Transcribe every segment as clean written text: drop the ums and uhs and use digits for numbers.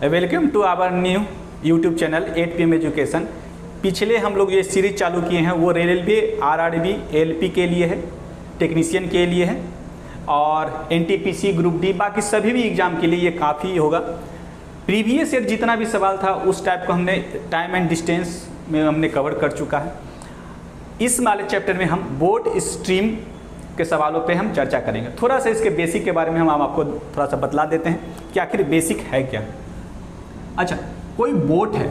Welcome to our new YouTube channel 8 PM education. पिछले हम लोग ये सीरीज चालू किए हैं वो रेलवे, RRB, LP के लिए है, टेक्नीशियन के लिए है और NTPC ग्रुप डी, बाकी सभी भी एग्ज़ाम के लिए ये काफ़ी होगा। प्रीवियस ईयर जितना भी सवाल था उस टाइप को हमने टाइम एंड डिस्टेंस में हमने कवर कर चुका है। इस वाले चैप्टर में हम बोट स्ट्रीम के सवालों पे हम चर्चा करेंगे। थोड़ा सा इसके बेसिक के बारे में हम आपको थोड़ा सा बतला देते हैं कि आखिर बेसिक है क्या। अच्छा, कोई बोट है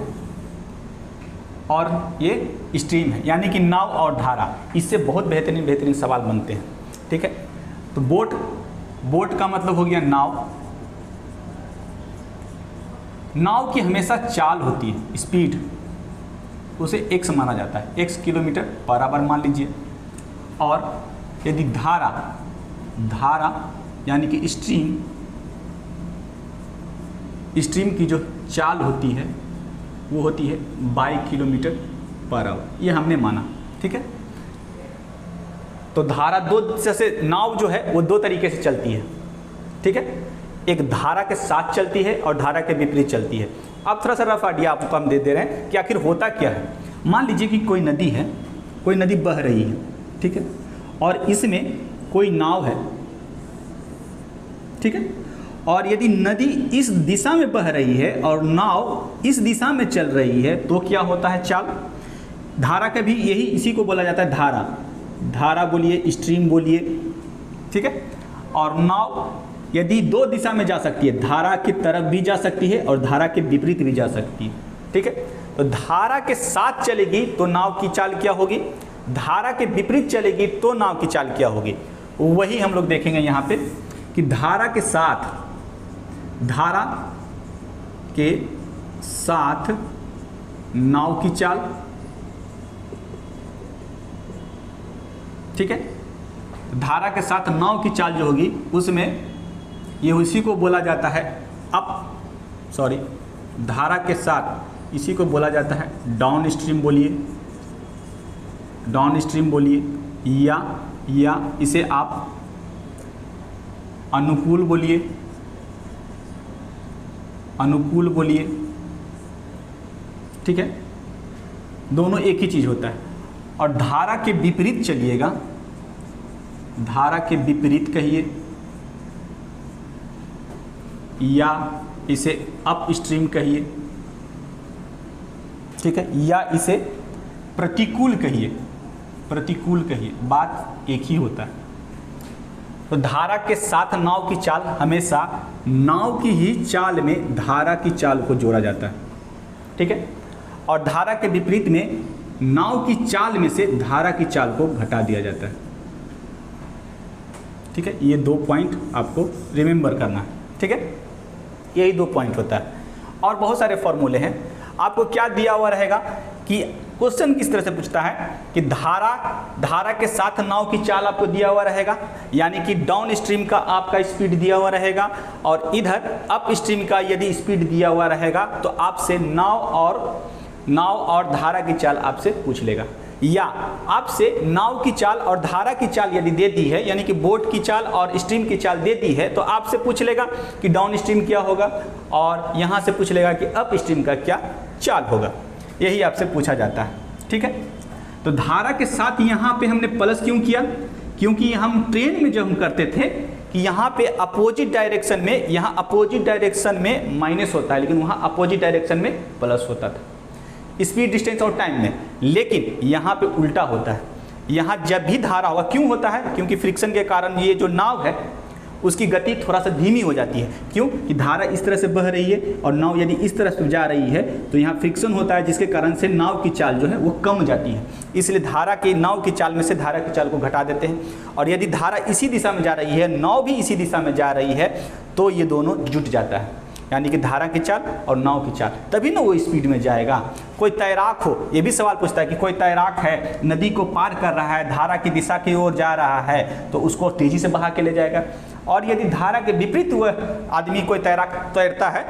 और ये स्ट्रीम है, यानी कि नाव और धारा, इससे बहुत बेहतरीन सवाल बनते हैं। ठीक है, तो बोट का मतलब हो गया नाव। नाव की हमेशा चाल होती है, स्पीड, उसे x माना जाता है, x किलोमीटर पर आवर मान लीजिए। और यदि धारा यानी कि स्ट्रीम की जो चाल होती है वो होती है 22 किलोमीटर पर आवर, ये हमने माना। ठीक है, तो धारा जैसे नाव जो है वो दो तरीके से चलती है। ठीक है, एक धारा के साथ चलती है और धारा के विपरीत चलती है। अब थोड़ा सा रफ आइडिया आपको हम दे रहे हैं कि आखिर होता क्या है। मान लीजिए कि कोई नदी है, कोई नदी बह रही है, ठीक है, और इसमें कोई नाव है। ठीक है, और यदि नदी इस दिशा में बह रही है और नाव इस दिशा में चल रही है तो क्या होता है, चाल। धारा का भी यही, इसी को बोला जाता है धारा बोलिए, स्ट्रीम बोलिए। ठीक है, और नाव यदि दो दिशा में जा सकती है, धारा की तरफ भी जा सकती है और धारा के विपरीत भी जा सकती है। ठीक है, तो धारा के साथ चलेगी तो नाव की चाल क्या होगी, धारा के विपरीत चलेगी तो नाव की चाल क्या होगी। वही हम लोग देखेंगे यहाँ पे कि धारा के साथ नाव की चाल। ठीक है, धारा के साथ नाव की चाल जो होगी उसमें ये उसी को बोला जाता है धारा के साथ इसी को बोला जाता है डाउन स्ट्रीम बोलिए या इसे आप अनुकूल बोलिए। ठीक है, दोनों एक ही चीज़ होता है। और धारा के विपरीत चलिएगा, धारा के विपरीत कहिए या इसे अप स्ट्रीम कहिए। ठीक है, या इसे प्रतिकूल कहिए, बात एक ही होता है। तो धारा के साथ नाव की चाल, हमेशा नाव की ही चाल में धारा की चाल को जोड़ा जाता है। ठीक है, और धारा के विपरीत में नाव की चाल में से धारा की चाल को घटा दिया जाता है। ठीक है, ये दो पॉइंट आपको रिमेंबर करना है। ठीक है, यही दो पॉइंट होता है। और बहुत सारे फॉर्मूले हैं। आपको क्या दिया हुआ रहेगा कि क्वेश्चन किस तरह से पूछता है कि धारा के साथ नाव की चाल आपको दिया हुआ रहेगा, यानी कि डाउन स्ट्रीम का आपका स्पीड दिया हुआ रहेगा और इधर अप स्ट्रीम का यदि स्पीड दिया हुआ रहेगा तो आपसे नाव और धारा की चाल आपसे पूछ लेगा। या आपसे नाव की चाल और धारा की चाल यदि दे दी है, यानी कि बोट की चाल और स्ट्रीम की चाल दे दी है, तो आपसे पूछ लेगा कि डाउन स्ट्रीम क्या होगा और यहाँ से पूछ लेगा कि अप स्ट्रीम का क्या चाल होगा। यही आपसे पूछा जाता है। ठीक है, तो धारा के साथ यहाँ पे हमने प्लस क्यों किया, क्योंकि हम ट्रेन में जब हम करते थे कि यहाँ पे अपोजिट डायरेक्शन में, यहाँ अपोजिट डायरेक्शन में माइनस होता है लेकिन वहाँ अपोजिट डायरेक्शन में प्लस होता था, स्पीड, डिस्टेंस और टाइम में। लेकिन यहाँ पे उल्टा होता है। यहाँ जब भी धारा होगा, क्यों होता है, क्योंकि फ्रिक्शन के कारण ये जो नाव है उसकी गति थोड़ा सा धीमी हो जाती है। क्यों कि धारा इस तरह से बह रही है और नाव यदि इस तरह से जा रही है तो यहाँ फ्रिक्शन होता है, जिसके कारण से नाव की चाल जो है वो कम जाती है। इसलिए नाव की चाल में से धारा की चाल को घटा देते हैं। और यदि धारा इसी दिशा में जा रही है, नाव भी इसी दिशा में जा रही है, तो ये दोनों जुट जाता है, यानी कि धारा की चाल और नाव की चाल, तभी ना वो स्पीड में जाएगा। कोई तैराक हो, ये भी सवाल पूछता है कि कोई तैराक है, नदी को पार कर रहा है, धारा की दिशा की ओर जा रहा है, तो उसको तेजी से बहा के ले जाएगा। और यदि धारा के विपरीत हुआ आदमी कोई तैराक तैरता है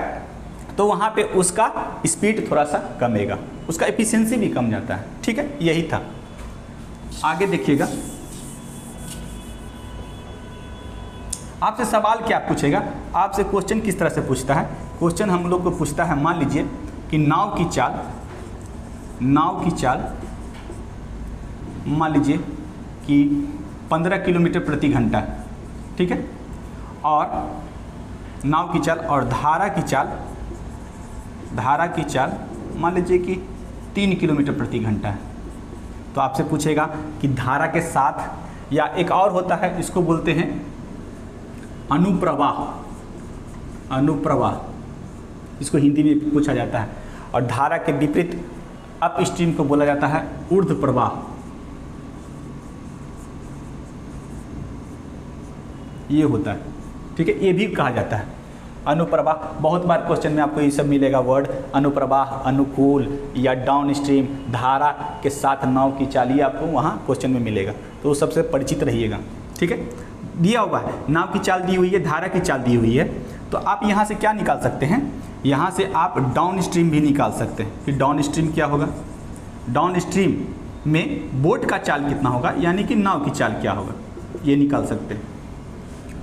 तो वहाँ पे उसका स्पीड थोड़ा सा कमेगा, उसका एफिशिएंसी भी कम जाता है। ठीक है, यही था। आगे देखिएगा, आपसे सवाल क्या पूछेगा, आपसे क्वेश्चन किस तरह से पूछता है, क्वेश्चन हम लोग को पूछता है, मान लीजिए कि नाव की चाल मान लीजिए कि 15 किलोमीटर प्रति घंटा, ठीक है, और नाव की चाल और धारा की चाल मान लीजिए कि 3 किलोमीटर प्रति घंटा है। तो आपसे पूछेगा कि धारा के साथ, या एक और होता है इसको बोलते हैं अनुप्रवाह, इसको हिंदी में पूछा जाता है। और धारा के विपरीत अप स्ट्रीम को बोला जाता है ऊर्ध्व प्रवाह। ये होता है, ठीक है, ये भी कहा जाता है अनुप्रवाह। बहुत बार क्वेश्चन में आपको ये सब मिलेगा वर्ड, अनुप्रवाह, अनुकूल या डाउन स्ट्रीम, धारा के साथ नाव की चाल, ये आपको वहाँ क्वेश्चन में मिलेगा, तो सबसे परिचित रहिएगा, ठीक है। दिया हुआ है नाव की चाल दी हुई है, धारा की चाल दी हुई है, तो आप यहाँ से क्या निकाल सकते हैं, यहाँ से आप डाउन स्ट्रीम भी निकाल सकते हैं। फिर डाउन स्ट्रीम क्या होगा, डाउन स्ट्रीम में बोट का चाल कितना होगा, यानी कि नाव की चाल क्या होगा, ये निकाल सकते हैं।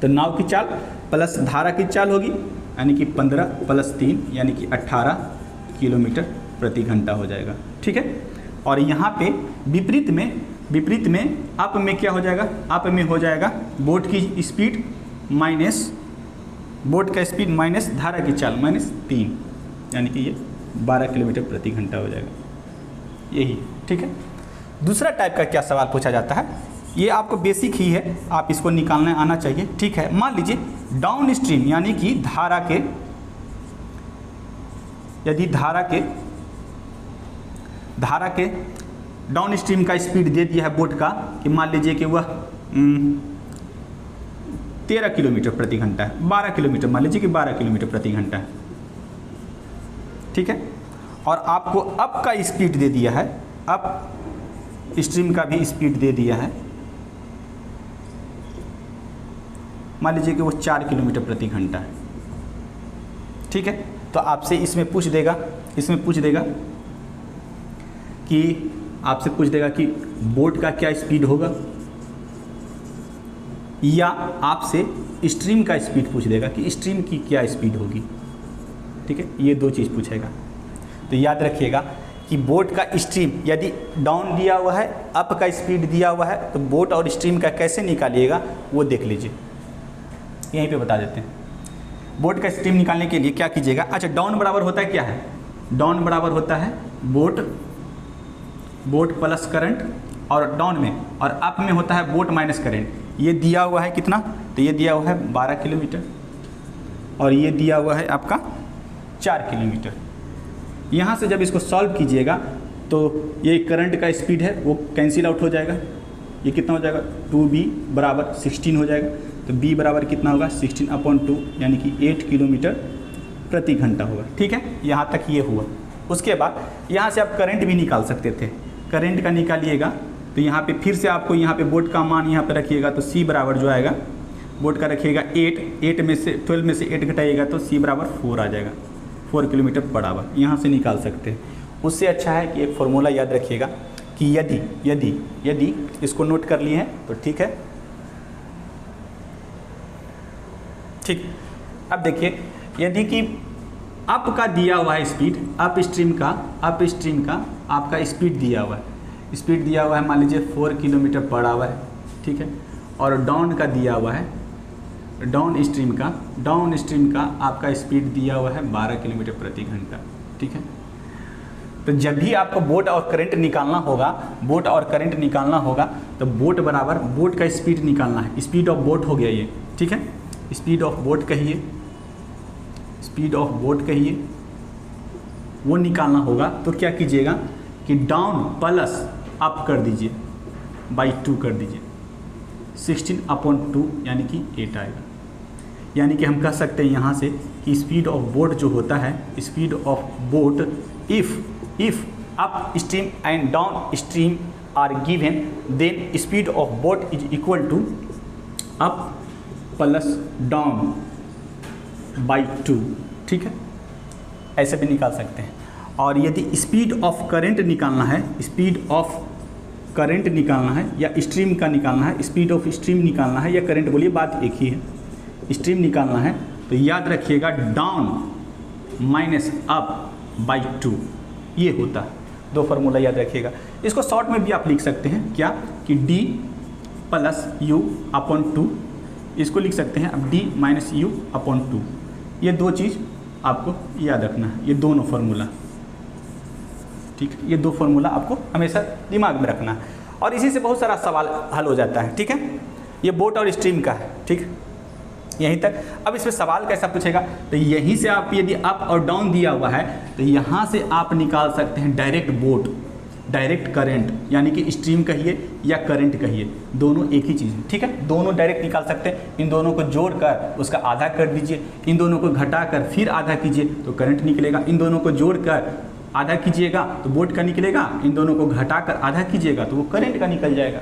तो नाव की चाल प्लस धारा की चाल होगी, यानी कि 15 + 3 यानी कि 18 किलोमीटर प्रति घंटा हो जाएगा, ठीक है। और यहाँ पे विपरीत में अप में क्या हो जाएगा, अप में हो जाएगा बोट की स्पीड माइनस धारा की चाल -3, यानी कि ये 12 किलोमीटर प्रति घंटा हो जाएगा, यही, ठीक है। दूसरा टाइप का क्या सवाल पूछा जाता है, ये आपको बेसिक ही है, आप इसको निकालने आना चाहिए, ठीक है। मान लीजिए डाउन स्ट्रीम यानी कि यदि धारा के डाउन स्ट्रीम का स्पीड दे दिया है बोट का कि मान लीजिए कि वह 13 किलोमीटर प्रति घंटा है, 12 किलोमीटर, मान लीजिए कि 12 किलोमीटर प्रति घंटा है, ठीक है। और आपको अप का स्पीड दे दिया है, अप स्ट्रीम का भी स्पीड दे दिया है, मान लीजिए कि वो 4 किलोमीटर प्रति घंटा है, ठीक है। तो आपसे इसमें पूछ देगा कि बोट का क्या स्पीड होगा, या आपसे स्ट्रीम का स्पीड पूछ देगा कि स्ट्रीम की क्या स्पीड होगी, ठीक है। ये दो चीज़ पूछेगा। तो याद रखिएगा कि बोट का स्ट्रीम यदि डाउन दिया हुआ है, अप का स्पीड दिया हुआ है, तो बोट और स्ट्रीम का कैसे निकालिएगा वो देख लीजिए, यहीं पे बता देते हैं। बोट का स्ट्रीम निकालने के लिए क्या कीजिएगा, अच्छा डाउन बराबर होता है क्या है, डाउन बराबर होता है बोट प्लस करंट, और डाउन में, और अप में होता है बोट माइनस करंट। ये दिया हुआ है कितना, तो ये दिया हुआ है 12 किलोमीटर, और ये दिया हुआ है आपका 4 किलोमीटर। यहाँ से जब इसको सॉल्व कीजिएगा तो ये करंट का स्पीड है वो कैंसिल आउट हो जाएगा, ये कितना हो जाएगा 2b बराबर 16 हो जाएगा। तो b बराबर कितना होगा 16/2 यानी कि 8 किलोमीटर प्रति घंटा होगा, ठीक है। यहाँ तक ये हुआ। उसके बाद यहाँ से आप करंट भी निकाल सकते थे, करंट का निकालिएगा तो यहाँ पे फिर से आपको यहाँ पे बोट का मान यहाँ पे रखिएगा, तो c बराबर जो आएगा बोट का रखिएगा 8 में से 12 में से 8 घटाइएगा तो c बराबर 4 आ जाएगा, 4 किलोमीटर बराबर यहाँ से निकाल सकते हैं। उससे अच्छा है कि एक फॉर्मूला याद रखिएगा कि यदि इसको नोट कर लिए हैं तो ठीक है, ठीक। अब देखिए यदि कि अप का दिया हुआ है स्पीड, अप स्ट्रीम का आपका स्पीड दिया हुआ है, मान लीजिए 4 किलोमीटर पर आवर है, ठीक है। और डाउन का दिया हुआ है, डाउन स्ट्रीम का आपका स्पीड दिया हुआ है 12 किलोमीटर प्रति घंटा, ठीक है। तो जब भी आपको बोट और करंट निकालना होगा तो बोट बराबर बोट का स्पीड निकालना है, स्पीड ऑफ बोट हो गया ये, ठीक है। स्पीड ऑफ बोट कहिए, वो निकालना होगा तो क्या कीजिएगा कि डाउन प्लस अप कर दीजिए, बाई 2 कर दीजिए, 16/2 यानी कि 8 आएगा। यानी कि हम कह सकते हैं यहाँ से कि स्पीड ऑफ बोट जो होता है, speed of boat if up stream and down stream are given then speed of boat is equal to up plus down by 2, ठीक है। ऐसे भी निकाल सकते हैं। और यदि स्पीड ऑफ करंट निकालना है, या स्ट्रीम का निकालना है, स्पीड ऑफ स्ट्रीम निकालना है या करंट, बोलिए बात एक ही है। स्ट्रीम निकालना है तो याद रखिएगा डाउन माइनस अप बाई 2 ये होता है। 2 फार्मूला याद रखिएगा। इसको शॉर्ट में भी आप लिख सकते हैं क्या कि d प्लस यू अपॉन 2, इसको लिख सकते हैं अब d माइनस यू अपॉन 2। ये 2 चीज़ आपको याद रखना है, ये दोनों फार्मूला, ठीक है। ये 2 फार्मूला आपको हमेशा दिमाग में रखना है और इसी से बहुत सारा सवाल हल हो जाता है, ठीक है। ये बोट और स्ट्रीम का है, ठीक, यहीं तक। अब इसमें सवाल कैसा पूछेगा, तो यहीं से आप यदि अप और डाउन दिया हुआ है तो यहाँ से आप निकाल सकते हैं डायरेक्ट बोट, डायरेक्ट करंट, यानी कि स्ट्रीम कहिए या करंट कहिए, दोनों एक ही चीज़ है, ठीक है। दोनों डायरेक्ट निकाल सकते हैं। इन दोनों को जोड़कर उसका आधा कर दीजिए, इन दोनों को घटाकर फिर आधा कीजिए तो करंट निकलेगा। इन दोनों को जोड़कर आधा कीजिएगा तो बोट का निकलेगा, इन दोनों को घटाकर आधा कीजिएगा तो वो करंट का निकल जाएगा।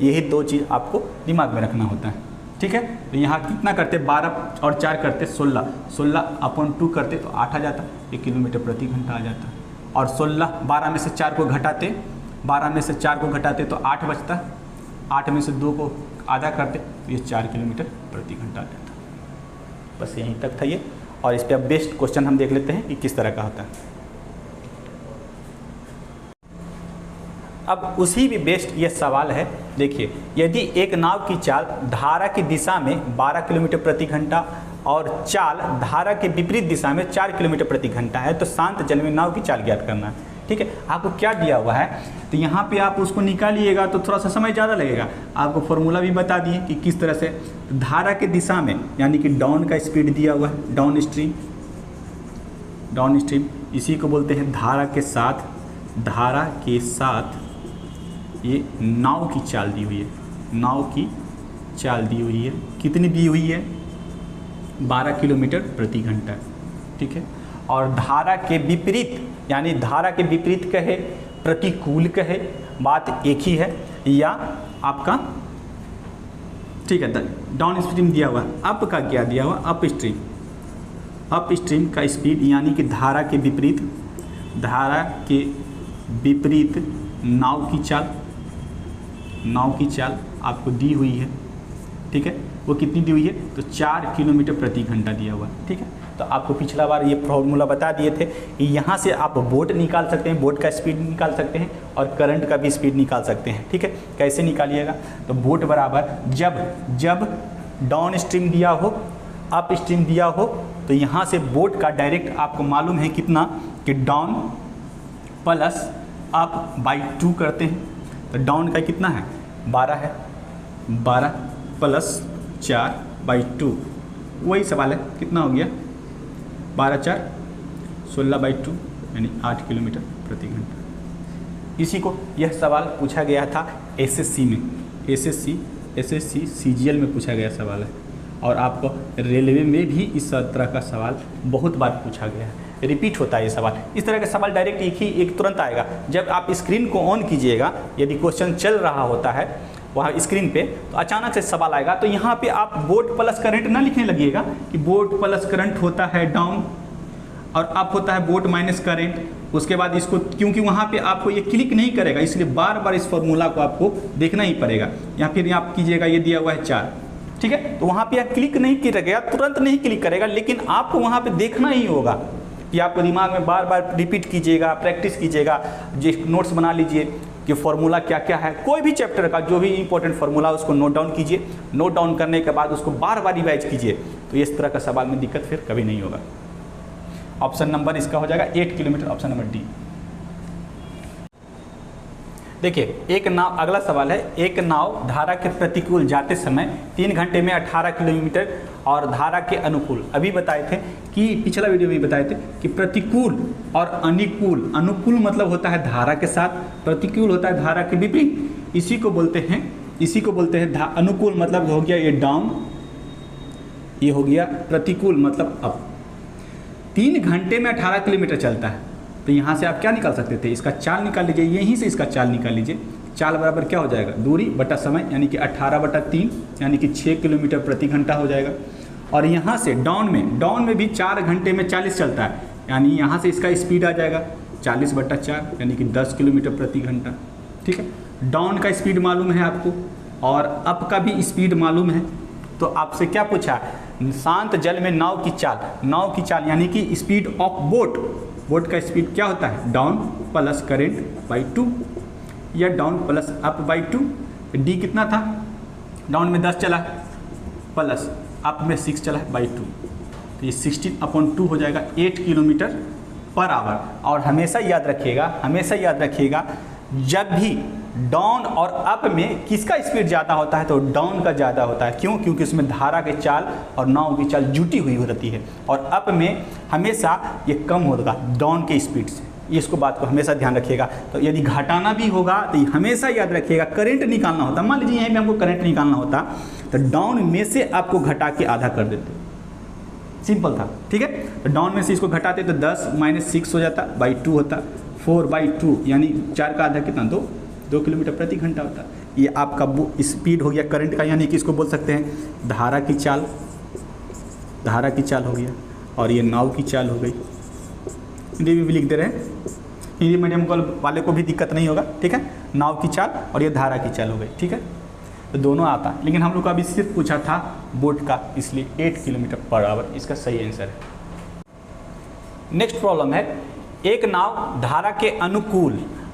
यही 2 चीज़ आपको दिमाग में रखना होता है, ठीक है। तो यहाँ कितना करते, 12 और 4 करते 16, 16 अपॉन 2 करते तो 8 आ जाता, 1 किलोमीटर प्रति घंटा आ जाता। और 16, 12 में से 4 को घटाते, 12 में से 4 को घटाते तो 8 बचता, 8 में से 2 को आधा करते तो ये 4 किलोमीटर प्रति घंटा आ जाता। बस यहीं तक था ये। और इस पर अब बेस्ट क्वेश्चन हम देख लेते हैं कि किस तरह का होता है। अब उसी भी बेस्ट ये सवाल है, देखिए, यदि एक नाव की चाल धारा की दिशा में 12 किलोमीटर प्रति घंटा और चाल धारा के विपरीत दिशा में 4 किलोमीटर प्रति घंटा है तो शांत जल में नाव की चाल ज्ञात करना है, ठीक है। आपको क्या दिया हुआ है तो यहाँ पे आप उसको निकालिएगा तो थोड़ा सा समय ज़्यादा लगेगा। आपको फॉर्मूला भी बता दिए कि किस तरह से धारा के दिशा में, यानी कि डाउन का स्पीड दिया हुआ है, डाउन स्ट्रीम, डाउन स्ट्रीम इसी को बोलते हैं धारा के साथ, धारा के साथ ये नाव की चाल दी हुई है, नाव की चाल दी हुई है, कितनी दी हुई है, 12 किलोमीटर प्रति घंटा, ठीक है। और धारा के विपरीत, यानी धारा के विपरीत कहे, प्रतिकूल कहे, बात एक ही है, या आपका, ठीक है। डाउन स्ट्रीम दिया हुआ, अप का क्या दिया हुआ, अप स्ट्रीम, अप स्ट्रीम का स्पीड यानी कि धारा के विपरीत, धारा के विपरीत नाव की चाल, नाव की चाल आपको दी हुई है, ठीक है। वो कितनी दी हुई है तो 4 किलोमीटर प्रति घंटा दिया हुआ, ठीक है। तो आपको पिछला बार ये फॉर्मूला बता दिए थे कि यहाँ से आप बोट निकाल सकते हैं, बोट का स्पीड निकाल सकते हैं और करंट का भी स्पीड निकाल सकते हैं, ठीक है। कैसे निकालिएगा तो बोट बराबर जब डाउन स्ट्रीम दिया हो, अप स्ट्रीम दिया हो तो यहाँ से बोट का डायरेक्ट आपको मालूम है कितना कि डाउन प्लस अप बाई 2 करते हैं तो डाउन का कितना है 12 है, 12 प्लस 4 बाई 2, वही सवाल है, कितना हो गया 12 4 16 बाई 2 यानी 8 किलोमीटर प्रति घंटा। इसी को यह सवाल पूछा गया था एसएससी में, एसएससी सीजीएल में पूछा गया सवाल है और आपको रेलवे में भी इस तरह का सवाल बहुत बार पूछा गया है, रिपीट होता है ये सवाल। इस तरह का सवाल डायरेक्ट एक तुरंत आएगा जब आप स्क्रीन को ऑन कीजिएगा, यदि क्वेश्चन चल रहा होता है वहाँ स्क्रीन पे तो अचानक से सवाल आएगा तो यहाँ पे आप बोट प्लस करंट ना लिखने लगिएगा कि बोट प्लस करंट होता है डाउन और अप होता है बोट माइनस करंट। उसके बाद इसको, क्योंकि वहाँ पे आपको ये क्लिक नहीं करेगा इसलिए बार बार इस फॉर्मूला को आपको देखना ही पड़ेगा। या फिर आप कीजिएगा ये दिया हुआ है 4, ठीक है, तो वहाँ पे आप क्लिक नहीं करेगा, तुरंत नहीं क्लिक करेगा, लेकिन आपको वहाँ पे देखना ही होगा कि आपको दिमाग में बार बार रिपीट कीजिएगा, प्रैक्टिस कीजिएगा, नोट्स बना लीजिए कि फार्मूला क्या क्या है, कोई भी चैप्टर का जो भी इंपॉर्टेंट फार्मूला उसको नोट डाउन कीजिए। नोट डाउन करने के बाद उसको बार बार रिवाइज कीजिए तो इस तरह का सवाल में दिक्कत फिर कभी नहीं होगा। ऑप्शन नंबर इसका हो जाएगा 8 किलोमीटर, ऑप्शन नंबर डी। देखिए एक नाव, अगला सवाल है, एक नाव धारा के प्रतिकूल जाते समय 3 घंटे में 18 किलोमीटर और धारा के अनुकूल, अभी बताए थे कि पिछला वीडियो में बताए थे कि प्रतिकूल और अनुकूल, अनुकूल मतलब होता है धारा के साथ, प्रतिकूल होता है धारा के विपरीत, इसी को बोलते हैं अनुकूल मतलब हो गया ये डाउन, ये हो गया प्रतिकूल मतलब अप। 3 घंटे में 18 किलोमीटर चलता है तो यहाँ से आप क्या निकाल सकते थे, इसका चाल निकाल लीजिए, यहीं से इसका चाल निकाल लीजिए। चाल बराबर क्या हो जाएगा, दूरी बटा समय यानी कि 18/3 यानी कि 6 किलोमीटर प्रति घंटा हो जाएगा। और यहाँ से डाउन में भी 4 घंटे में 40 चलता है, यानी यहाँ से इसका स्पीड आ जाएगा 40/4 यानी कि 10 किलोमीटर प्रति घंटा, ठीक है। डाउन का स्पीड मालूम है आपको और अप का भी स्पीड मालूम है, तो आपसे क्या पूछा, शांत जल में नाव की चाल यानी कि स्पीड ऑफ बोट का स्पीड क्या होता है, डाउन प्लस करेंट बाई 2 या down plus up by 2। D कितना था, डाउन में 10 चला है प्लस अप में 6 चला है बाई 2, तो ये 16/2 हो जाएगा 8 किलोमीटर पर आवर। और हमेशा याद रखिएगा जब भी डाउन और अप में किसका स्पीड ज़्यादा होता है, तो डाउन का ज़्यादा होता है। क्यों? क्योंकि उसमें धारा के चाल और नाव की चाल जुटी हुई रहती है, और अप में हमेशा ये कम होगा डाउन के स्पीड से। इसको बात को हमेशा ध्यान रखिएगा। तो यदि घटाना भी होगा तो हमेशा याद रखिएगा करंट निकालना होता, मान लीजिए यहीं पे हमको करंट निकालना होता तो डाउन में से आपको घटा के आधा कर देते, सिंपल था, ठीक है। तो डाउन में से इसको घटाते तो 10 - 6 हो जाता, बाई 2 होता, 4/2 यानी 4 का आधा कितना, 2 किलोमीटर प्रति घंटा होता। ये आपका स्पीड हो गया करंट का, यानी कि इसको बोल सकते हैं धारा की चाल हो गया, और ये नाव की चाल हो गई। हिंदी में भी लिख दे रहे हैं, हिंदी मीडियम वाले को भी दिक्कत नहीं होगा, ठीक है। नाव की चाल और ये धारा की चाल हो गई, ठीक है। तो दोनों आता, लेकिन हम लोग का अभी सिर्फ पूछा था बोट का, इसलिए 8 किलोमीटर पर आवर इसका सही आंसर है। नेक्स्ट प्रॉब्लम है, एक नाव धारा के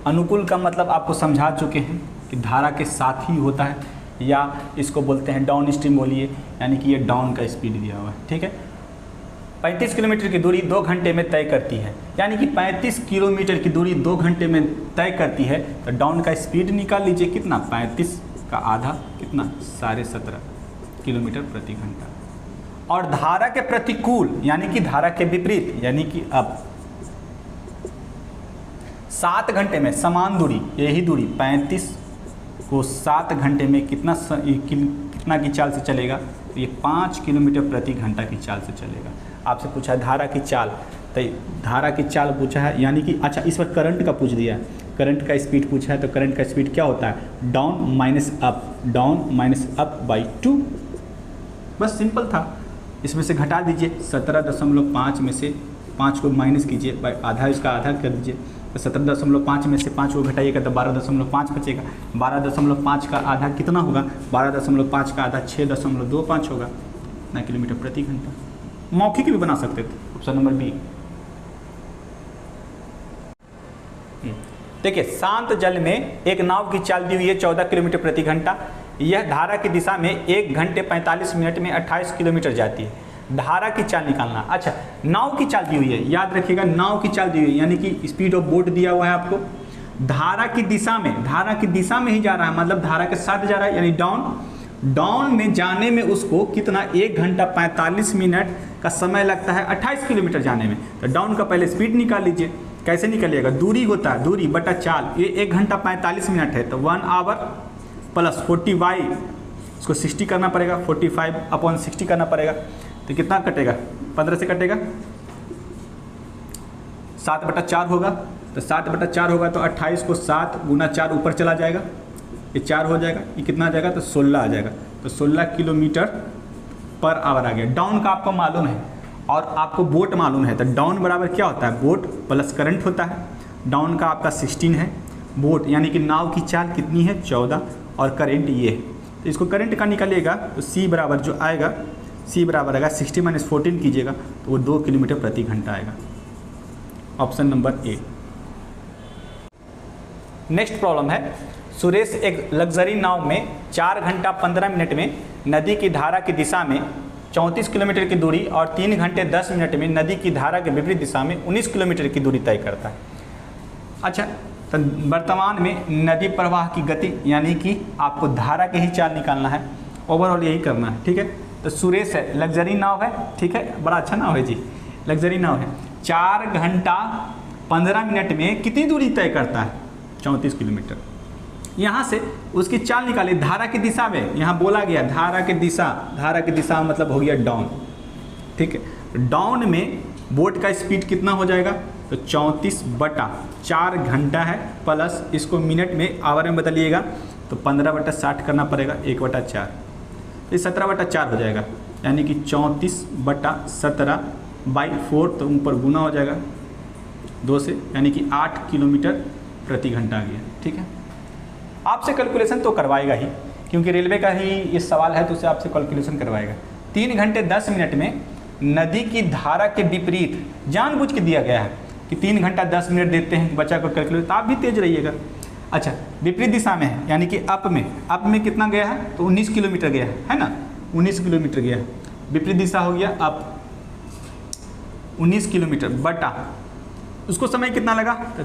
अनुकूल का मतलब आपको समझा चुके हैं कि धारा के साथ ही होता है, या इसको बोलते हैं डाउन स्ट्रीम बोलिए, यानी कि ये डाउन का स्पीड दिया हुआ है, ठीक है। 35 किलोमीटर की दूरी 2 घंटे में तय करती है, यानी कि 35 किलोमीटर की दूरी 2 घंटे में तय करती है, तो डाउन का स्पीड निकाल लीजिए कितना, 35 का आधा कितना, 17.5 किलोमीटर प्रति घंटा। और धारा के प्रतिकूल यानी कि धारा के विपरीत, यानी कि अब 7 घंटे में समान दूरी, यही दूरी 35 को 7 घंटे में कितना की चाल से चलेगा, तो ये 5 किलोमीटर प्रति घंटा की चाल से चलेगा। आपसे पूछा है धारा की चाल, तो धारा की चाल पूछा है, यानी कि अच्छा इस पर करंट का पूछ दिया है, करंट का स्पीड पूछा है, तो करंट का स्पीड क्या होता है, डाउन माइनस अप बाई 2। बस सिंपल था, इसमें से घटा दीजिए 17.5 में से 5 को माइनस कीजिए, बाई आधा, इसका आधा कर दीजिए, तो 17.5 में से 5 को घटाइएगा तो 12.5 बचेगा। 12.5 का आधा कितना होगा, 12.5 का आधा 6.25 होगा ना किलोमीटर प्रति घंटा। मौखिक भी बना सकते थे, ऑप्शन नंबर बी। देखिए, शांत जल में एक नाव की चाल दी हुई है 14 किलोमीटर प्रति घंटा। यह धारा की दिशा में 1 घंटे 45 मिनट में 28 किलोमीटर जाती है। धारा की चाल निकालना। अच्छा, नाव की चाल दी हुई है, याद रखिएगा नाव की चाल दी हुई है, यानी कि स्पीड ऑफ बोट दिया हुआ है आपको। धारा की दिशा में ही जा रहा है, मतलब धारा के साथ जा रहा है, यानी डाउन में जाने में उसको कितना 1 घंटा 45 मिनट का समय लगता है 28 किलोमीटर जाने में। तो डाउन का पहले स्पीड निकाल लीजिए, कैसे निकालिएगा, दूरी होता है, दूरी बटा चाल, ये 1 घंटा 45 मिनट है, तो 1 आवर प्लस 40/, इसको 60 करना पड़ेगा, 45/60 करना पड़ेगा, तो कितना कटेगा, 15 से कटेगा, 7/4 होगा, तो 7/4 होगा तो 28 को 7 गुना 4 ऊपर चला जाएगा, ये 4 हो जाएगा, ये कितना आ जाएगा, तो 16 आ जाएगा, तो 16 किलोमीटर पर आवर आ गया। डाउन का आपको मालूम है और आपको बोट मालूम है, तो डाउन बराबर क्या होता है, बोट प्लस करंट होता है। डाउन का आपका 16 है, बोट यानी कि नाव की चाल कितनी है 14, और करंट ये है, तो इसको करंट का निकालिएगा तो C बराबर जो आएगा, C बराबर आएगा 60 - 14 कीजिएगा तो वो 2 किलोमीटर प्रति घंटा आएगा, option number A. Next problem है, सुरेश एक लग्जरी नाव में 4 घंटा 15 मिनट में नदी की धारा की दिशा में 34 किलोमीटर की दूरी और 3 घंटे 10 मिनट में नदी की धारा के विपरीत दिशा में 19 किलोमीटर की दूरी तय करता है। अच्छा, तो वर्तमान में नदी प्रवाह की गति, यानी कि आपको धारा की ही चाल निकालना है, ओवरऑल यही करना है, ठीक है। तो सुरेश है, लग्जरी नाव है, ठीक है, बड़ा अच्छा नाव है जी, लग्जरी नाव है, 4 घंटा 15 मिनट में कितनी दूरी तय करता है, 34 किलोमीटर। यहाँ से उसकी चाल निकाली धारा की दिशा में, यहाँ बोला गया धारा की दिशा मतलब हो गया डाउन, ठीक है। डाउन में बोट का स्पीड कितना हो जाएगा, तो 34/4 घंटा है, प्लस इसको मिनट में आवर में बदलिएगा तो 15/60 करना पड़ेगा, 1/4, तो 17/4 हो जाएगा, यानी कि 34/17/4, तो ऊपर गुना हो जाएगा 2 से, यानी कि 8 किलोमीटर प्रति घंटा आ गया, ठीक है। आपसे कैलकुलेशन तो करवाएगा ही, क्योंकि रेलवे का ही ये सवाल है तो उसे आपसे कैलकुलेशन करवाएगा। 3 घंटे 10 मिनट में नदी की धारा के विपरीत जानबूझ के दिया गया है कि 3 घंटा 10 मिनट देते हैं बच्चा को कैलकुलेट, तो आप भी तेज रहिएगा। अच्छा, विपरीत दिशा में है यानी कि अप में कितना गया है, तो 19 किलोमीटर गया है ना, 19 किलोमीटर गया है। विपरीत दिशा हो गया अप, 19 किलोमीटर बटा उसको समय कितना लगा, तो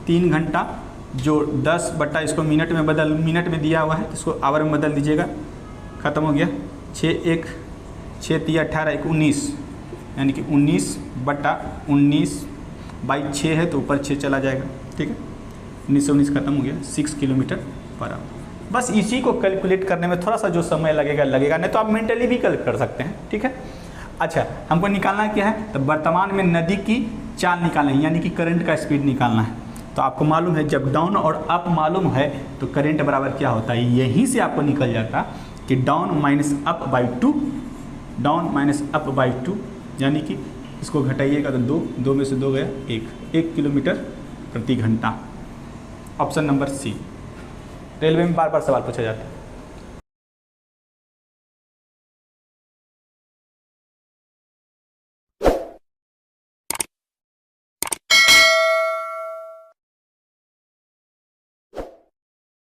3 घंटा जो 10 बटा इसको मिनट में दिया हुआ है, इसको आवर में बदल दीजिएगा, ख़त्म हो गया। 6 3 18 19 यानी कि 19 बटा 19/6 है तो ऊपर 6 चला जाएगा, ठीक है। 19 से 19 खत्म हो गया, 6 किलोमीटर पर आवर। बस इसी को कैलकुलेट करने में थोड़ा सा जो समय लगेगा, नहीं तो आप मेंटली भी कैलकुलेट कर सकते हैं, ठीक है। अच्छा, हमको निकालना क्या है, तो वर्तमान में नदी की चाल निकालना है, यानी कि करंट का स्पीड निकालना है। तो आपको मालूम है जब डाउन और अप मालूम है तो करंट बराबर क्या होता है, यहीं से आपको निकल जाता कि डाउन माइनस अप बाई 2, यानी कि इसको घटाइएगा तो 2 में से 2 गया 1 किलोमीटर प्रति घंटा। Option number C. रेलवे में बार बार सवाल पूछा जाता है।